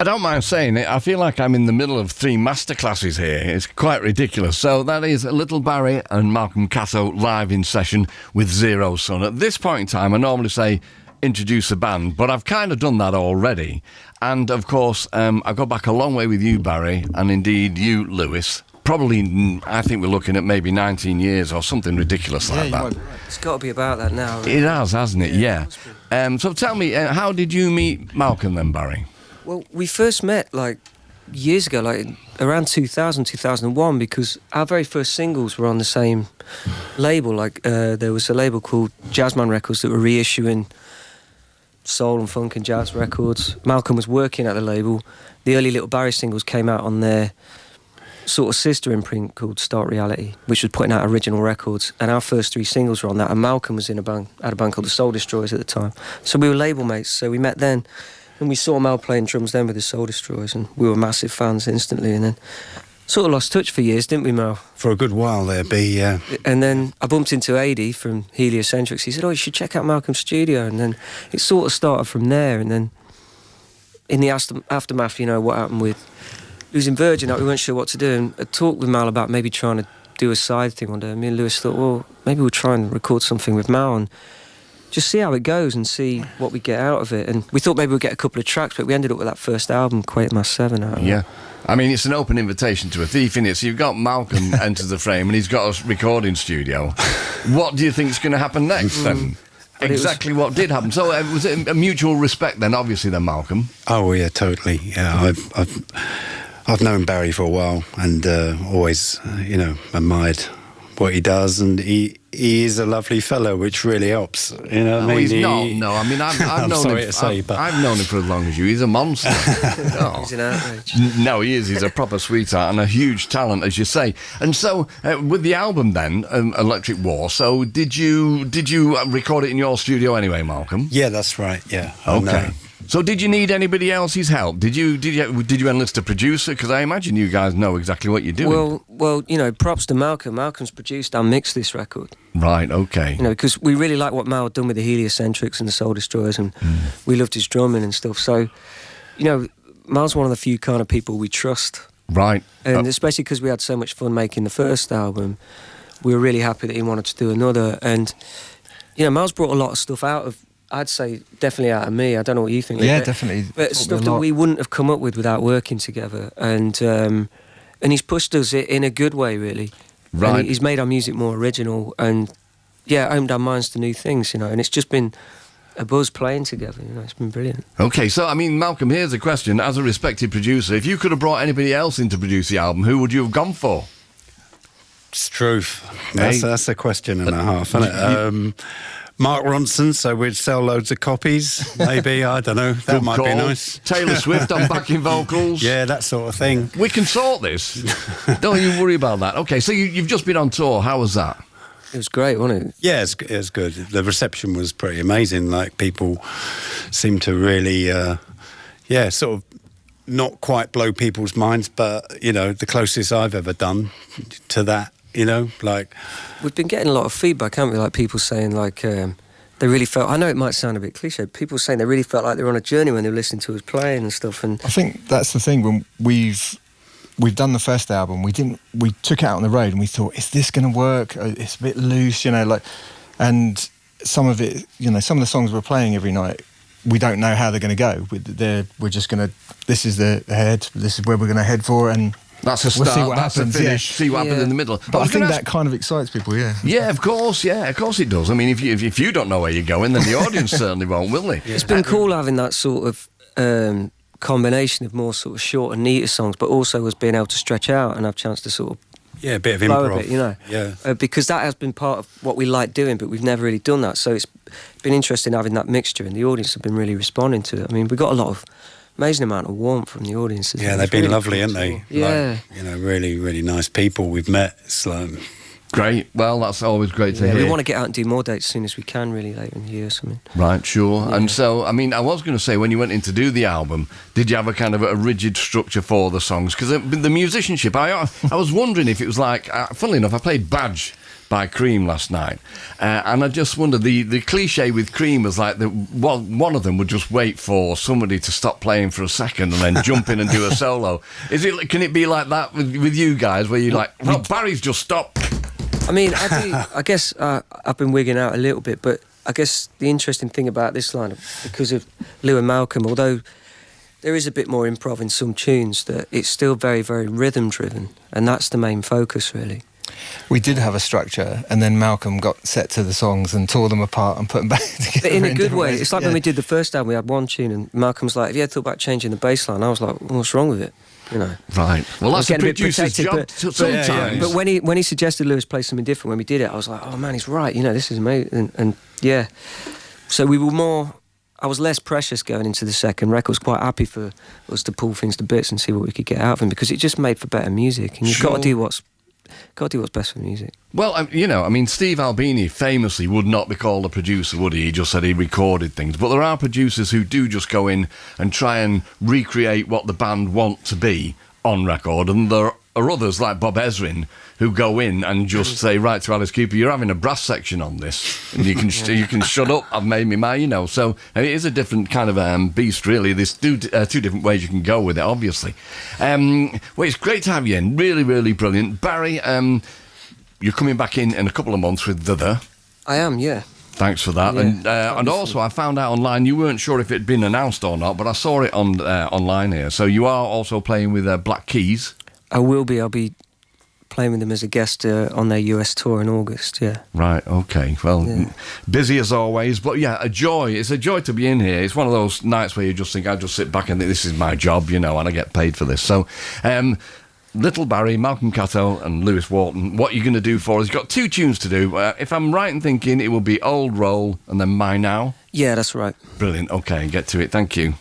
I don't mind saying it, I feel like I'm in the middle of 3 masterclasses here. It's quite ridiculous. So that is Little Barrie and Malcolm Catto live in session with Zero Sun. At this point in time, I normally say introduce a band, but I've kind of done that already. And, of course, I go back a long way with you, Barrie, and indeed you, Lewis. Probably, I think we're looking at maybe 19 years or something ridiculous like that. Right. It's got to be about that now. Right? It has, hasn't it? Yeah. So tell me, how did you meet Malcolm then, Barrie? Well, we first met, like, years ago, like, around 2000, 2001, because our very first singles were on the same label. Like, there was a label called Jazzman Records that were reissuing soul and funk and jazz records. Malcolm was working at the label. The early Little Barrie singles came out on their sort of sister imprint called Start Reality, which was putting out original records, and our first 3 singles were on that, and Malcolm was in had a band called the Soul Destroyers at the time. So we were label mates, so we met then, and we saw Mal playing drums then with the Soul Destroyers, and we were massive fans instantly, and then sort of lost touch for years, didn't we, Mal? For a good while there, B, yeah. And then I bumped into AD from Heliocentrics. He said, "Oh, you should check out Malcolm's studio," and then it sort of started from there, and then in the aftermath, you know, what happened with losing Virgin, we weren't sure what to do, and I talked with Mal about maybe trying to do a side thing one day, and me and Lewis thought, well, maybe we'll try and record something with Mal and just see how it goes and see what we get out of it. And we thought maybe we'd get a couple of tracks, but we ended up with that first album, Quatermass 7 out of it. Yeah. I mean, it's an open invitation to a thief, innit? So you've got Malcolm enters the frame and he's got a recording studio. What do you think's going to happen next then? Exactly what did happen. So was it a mutual respect then, obviously, then, Malcolm? Oh, yeah, totally. Yeah, I've known Barrie for a while and always, admired what he does, and he is a lovely fellow, which really helps. You know what I mean? He's not. No, I mean, I've known sorry him. to say, but I've known him for as long as you. He's a monster. No. He's an outrage. No, he is. He's a proper sweetheart and a huge talent, as you say. And so, with the album then, Electric War. So, did you record it in your studio anyway, Malcolm? Yeah, that's right. Yeah. Okay. So did you need anybody else's help? Did you enlist a producer? Because I imagine you guys know exactly what you're doing. Well, props to Malcolm. Malcolm's produced and mixed this record. Right, okay. Because we really like what Mal had done with the Heliocentrics and the Soul Destroyers, and we loved his drumming and stuff. So, Mal's one of the few kind of people we trust. Right. And especially because we had so much fun making the first album, we were really happy that he wanted to do another. And, Mal's brought a lot of stuff out of, I'd say, definitely out of me. I don't know what you think. Yeah, definitely. But stuff that we wouldn't have come up with without working together. And he's pushed us in a good way, really. Right. And he's made our music more original and, opened our minds to new things, And it's just been a buzz playing together, It's been brilliant. Okay, so, I mean, Malcolm, here's a question. As a respected producer, if you could have brought anybody else in to produce the album, who would you have gone for? It's truth. That's a question and a half, isn't it? Mark Ronson, so we'd sell loads of copies, maybe, I don't know. That might be nice. Taylor Swift on backing vocals. Yeah, that sort of thing. We can sort this. Don't you worry about that. Okay, so you've just been on tour. How was that? It was great, wasn't it? Yeah, it was good. The reception was pretty amazing. Like, people seemed to really, sort of not quite blow people's minds, but, the closest I've ever done to that. We've been getting a lot of feedback, haven't we? Like, people saying, like, they really felt, I know it might sound a bit cliche, people saying they really felt like they were on a journey when they were listening to us playing and stuff. And I think that's the thing, when we've done the first album, we took it out on the road and we thought, is this going to work? It's a bit loose, and some of it, some of the songs we're playing every night, we don't know how they're going to go. We're just going to, this is the head, this is where we're going to head for, and that's a start, we'll see what that's happens, a finish, see what happens in the middle. But I think that kind of excites people, yeah. Yeah, of course it does. I mean, if you don't know where you're going, then the audience certainly won't, will they? It's been cool having that sort of combination of more sort of short and neater songs, but also us being able to stretch out and have a chance to sort of a bit of flow improv. A bit, because that has been part of what we like doing, but we've never really done that. So it's been interesting having that mixture, and the audience have been really responding to it. I mean, we got a lot of amazing amount of warmth from the audiences. Yeah, they've been really lovely, cool, haven't they? Yeah. Really, really nice people we've met. It's great. Well, that's always great to hear. We want to get out and do more dates as soon as we can, really, later in the year or something. Right, sure. Yeah. And so, I mean, I was going to say, when you went in to do the album, did you have a kind of a rigid structure for the songs? Because the musicianship, I was wondering if it was like, funnily enough, I played Badge by Cream last night, and I just wondered, the cliche with Cream was like one of them would just wait for somebody to stop playing for a second and then jump in and do a solo. Can it be like that with you guys, where you're like, well, Barry's just stopped? I mean, I guess I've been wigging out a little bit, but I guess the interesting thing about this lineup, because of Lou and Malcolm, although there is a bit more improv in some tunes, that it's still very, very rhythm driven, and that's the main focus, really. We did have a structure, and then Malcolm got set to the songs and tore them apart and put them back together. But in a good different way. ways. It's like when we did the first album, we had one tune, and Malcolm's like, have you ever thought about changing the bass line? I was like, what's wrong with it? You know. Right. Well, that's the getting a bit producer's protected, job sometimes. But when he suggested Lewis play something different, when we did it, I was like, oh man, he's right. You know, this is amazing. And yeah. So we were more... I was less precious going into the second record. I was quite happy for us to pull things to bits and see what we could get out of them, because it just made for better music. And you've got to do what's best for music. Well, you know, I mean, Steve Albini famously would not be called a producer, would he? He just said he recorded things. But there are producers who do just go in and try and recreate what the band want to be on record, and there are others like Bob Ezrin who go in and just say, right to Alice Cooper, you're having a brass section on this, and you can shut up, I've made me mind, you know. So it is a different kind of beast, really. There's two different ways you can go with it, obviously. Well, it's great to have you in. Really, really brilliant. Barry, you're coming back in a couple of months with The. I am, yeah. Thanks for that. Yeah, and also, I found out online, you weren't sure if it had been announced or not, but I saw it on online here. So you are also playing with Black Keys. I will be. I'll be playing with them as a guest on their US tour in August, yeah. Right, okay. Well, busy as always, but yeah, a joy. It's a joy to be in here. It's one of those nights where you just think, I just sit back and think, this is my job, you know, and I get paid for this. So, Little Barrie, Malcolm Catto and Lewis Wharton, what are you going to do for us? You've got 2 tunes to do. If I'm right in thinking, it will be Old Roll and then My Now. Yeah, that's right. Brilliant. Okay, get to it. Thank you.